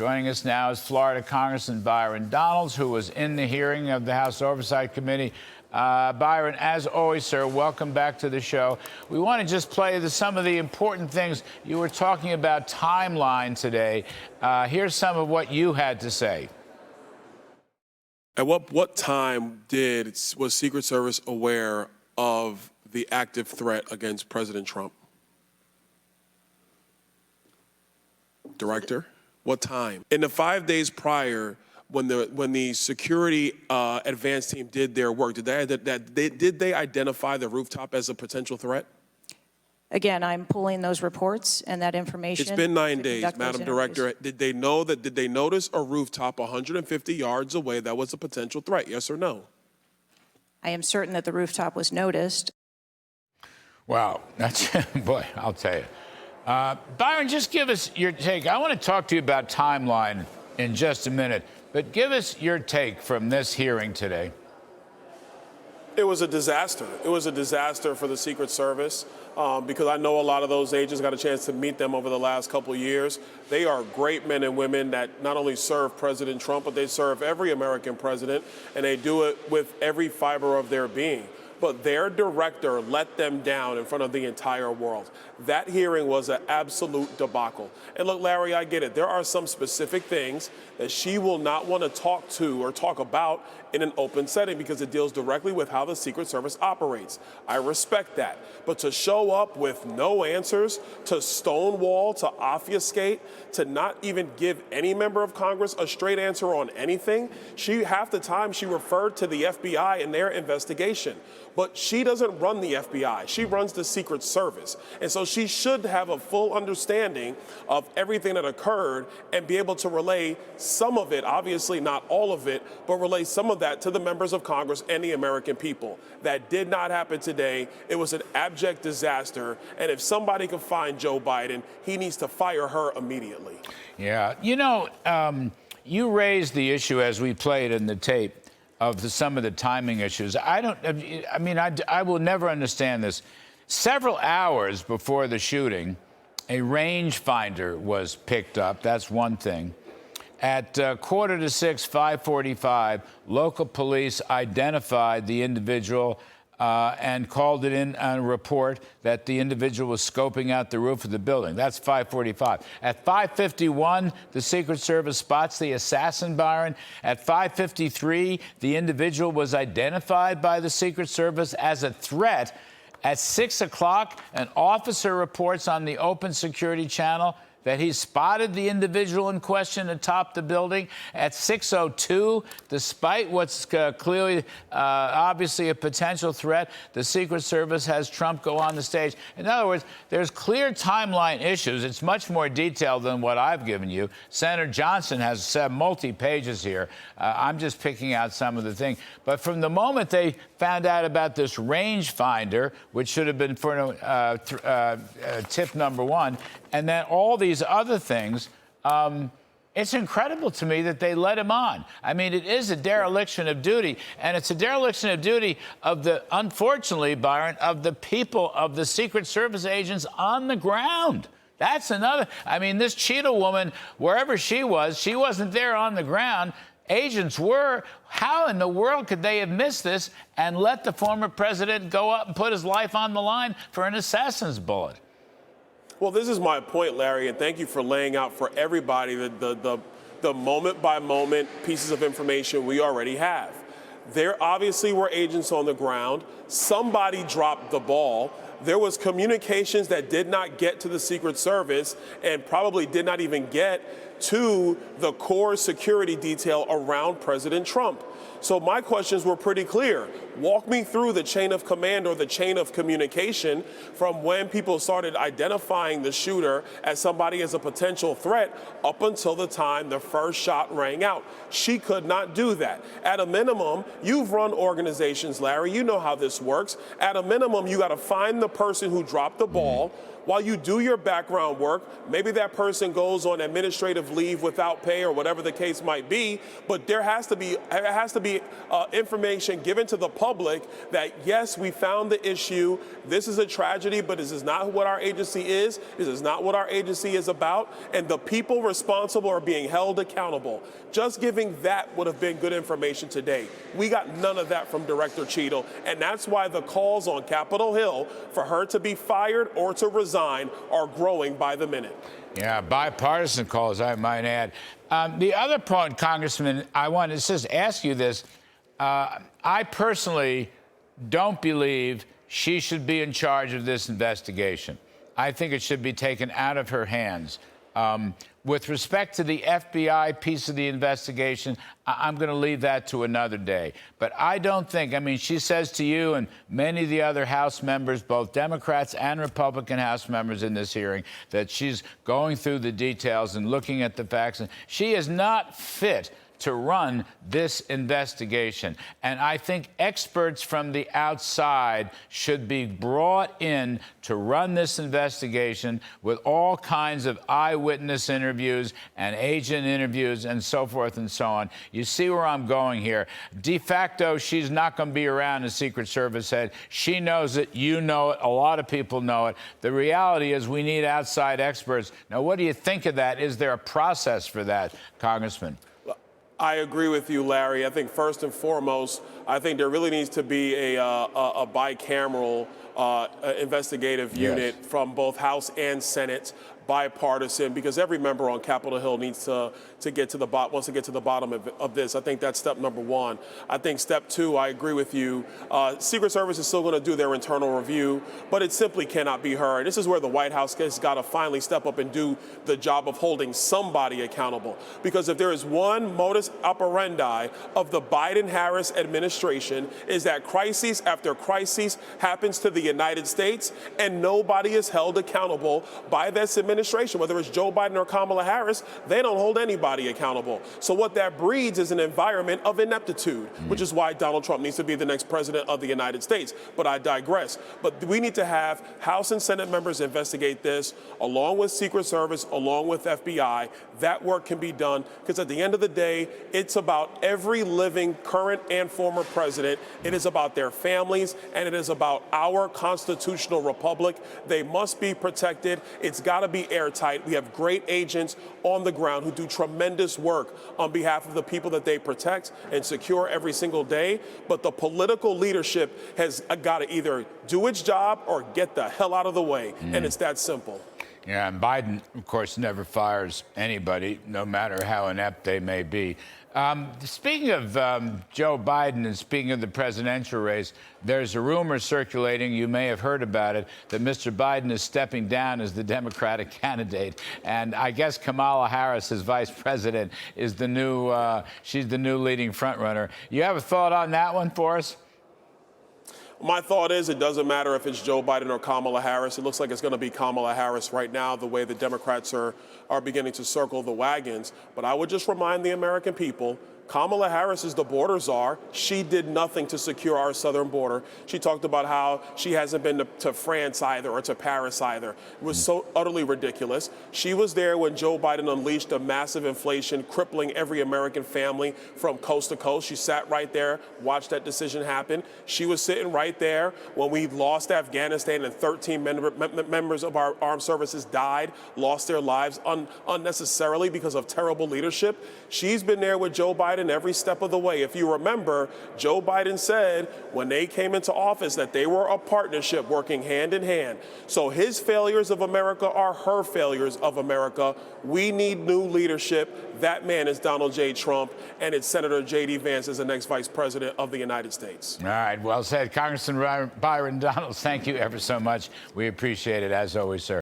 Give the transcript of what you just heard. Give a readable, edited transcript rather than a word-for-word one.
Joining us now is Florida Congressman Byron Donalds, who was in the hearing of the House Oversight Committee. Byron, as always, sir, welcome back to the show. We want to just play some of the important things. You were talking about timeline today. Here's some of what you had to say. At what time was Secret Service aware of the active threat against President Trump? Director, what time? In the 5 days prior, when the security advance team did their work, did they identify the rooftop as a potential threat? Again, I'm pulling those reports and that information. It's been 9 days, Madam Director. Did they notice a rooftop 150 yards away that was a potential threat, yes or no? I am certain that the rooftop was noticed. Wow, that's, boy, I'll tell you. Byron, just give us your take. I want to talk to you about timeline in just a minute, but give us your take from this hearing today. It was a disaster. It was a disaster for the Secret Service because I know a lot of those agents, got a chance to meet them over the last couple of years. They are great men and women that not only serve President Trump, but they serve every American president, and they do it with every fiber of their being. But their director let them down in front of the entire world. That hearing was an absolute debacle. And look, Larry, I get it. There are some specific things that she will not want to talk to or talk about in an open setting because it deals directly with how the Secret Service operates. I respect that. But to show up with no answers, to stonewall, to obfuscate, to not even give any member of Congress a straight answer on anything, half the time she referred to the FBI and their investigation. But she doesn't run the FBI. She runs the Secret Service. And so she should have a full understanding of everything that occurred and be able to relay some of it, obviously not all of it, but relay some of that to the members of Congress and the American people. That did not happen today. It was an abject disaster. And if somebody can find Joe Biden, he needs to fire her immediately. Yeah. You know, you raised the issue as we played in the tape of some of the timing issues. I will never understand this. Several hours before the shooting, a rangefinder was picked up. That's one thing. At 5:45, 5:45, local police identified the individual and called it in on a report that the individual was scoping out the roof of the building. That's 5:45. At 5:51, the Secret Service spots the assassin, Byron. At 5:53, the individual was identified by the Secret Service as a threat. At 6 o'clock, an officer reports on the open security channel that he spotted the individual in question atop the building. At 6:02, despite what's clearly, obviously a potential threat, the Secret Service has Trump go on the stage. In other words, there's clear timeline issues. It's much more detailed than what I've given you. Senator Johnson has multi-pages here. I'm just picking out some of the things. But from the moment they found out about this rangefinder, which should have been for tip number one, and then all these other things, it's incredible to me that they let him on. I mean, it is a dereliction of duty, and it's a dereliction of duty of unfortunately, Byron, of the people, of the Secret Service agents on the ground. That's another. I mean, this Cheatle woman, wherever she wasn't there on the ground. Agents were. How in the world could they have missed this and let the former president go up and put his life on the line for an assassin's bullet? Well, this is my point, Larry, and thank you for laying out for everybody the moment-by-moment pieces of information we already have. There obviously were agents on the ground. Somebody dropped the ball. There was communications that did not get to the Secret Service and probably did not even get to the core security detail around President Trump. So my questions were pretty clear. Walk me through the chain of command or the chain of communication from when people started identifying the shooter as somebody as a potential threat up until the time the first shot rang out. She could not do that. At a minimum, you've run organizations, Larry. You know how this works. At a minimum, you got to find the person who dropped the ball. while you do your background work, maybe that person goes on administrative leave without pay or whatever the case might be, but there has to be information given to the public that, yes, we found the issue, this is a tragedy, but this is not what our agency is, this is not what our agency is about, and the people responsible are being held accountable. Just giving that would have been good information today. We got none of that from Director Cheatle, and that's why the calls on Capitol Hill for her to be fired or to resign are growing by the minute. Yeah, bipartisan calls, I might add. The other point, Congressman, I want to just ask you this. I personally don't believe she should be in charge of this investigation. I think it should be taken out of her hands. With respect to the FBI piece of the investigation, I'm going to leave that to another day. But I don't think, I mean, she says to you and many of the other House members, both Democrats and Republican House members in this hearing, that she's going through the details and looking at the facts. And she is not fit to run this investigation. And I think experts from the outside should be brought in to run this investigation with all kinds of eyewitness interviews and agent interviews and so forth and so on. You see where I'm going here. De facto, she's not going to be around as Secret Service head. She knows it. You know it. A lot of people know it. The reality is we need outside experts. Now, what do you think of that? Is there a process for that, Congressman? I agree with you, Larry. I think first and foremost, I think there really needs to be a bicameral investigative unit from both House and Senate, bipartisan, because every member on Capitol Hill needs to get to the wants to get to the bottom of this. I think that's step number one. I think step two, I agree with you. Secret Service is still going to do their internal review, but it simply cannot be her. And this is where the White House has got to finally step up and do the job of holding somebody accountable. Because if there is one modus operandi of the Biden-Harris administration, is that crisis after crisis happens to the United States and nobody is held accountable by this administration, whether it's Joe Biden or Kamala Harris. They don't hold anybody accountable. So what that breeds is an environment of ineptitude, which is why Donald Trump needs to be the next president of the United States. But I digress. But we need to have House and Senate members investigate this, along with Secret Service, along with FBI. That work can be done, because at the end of the day, it's about every living current and former president. It is about their families, and it is about our constitutional republic. They must be protected. It's got to be airtight. We have great agents on the ground who do tremendous work on behalf of the people that they protect and secure every single day. But the political leadership has got to either do its job or get the hell out of the way. And it's that simple. Yeah, and Biden, of course, never fires anybody, no matter how inept they may be. Speaking of Joe Biden and speaking of the presidential race, there's a rumor circulating, you may have heard about it, that Mr. Biden is stepping down as the Democratic candidate. And I guess Kamala Harris, as vice president, is the new, she's the new leading frontrunner. You have a thought on that one for us? My thought is it doesn't matter if it's Joe Biden or Kamala Harris. It looks like it's going to be Kamala Harris right now, the way the Democrats are beginning to circle the wagons. But I would just remind the American people, Kamala Harris is the border czar. She did nothing to secure our southern border. She talked about how she hasn't been to France either or to Paris either. It was so utterly ridiculous. She was there when Joe Biden unleashed a massive inflation, crippling every American family from coast to coast. She sat right there, watched that decision happen. She was sitting right there when we lost Afghanistan and 13 members of our armed services died, lost their lives unnecessarily because of terrible leadership. She's been there with Joe Biden every step of the way. If you remember, Joe Biden said when they came into office that they were a partnership working hand in hand. So his failures of America are her failures of America. We need new leadership. That man is Donald J. Trump, and it's Senator J.D. Vance as the next vice president of the United States. All right, well said. Congressman Byron Donalds, thank you ever so much. We appreciate it, as always, sir.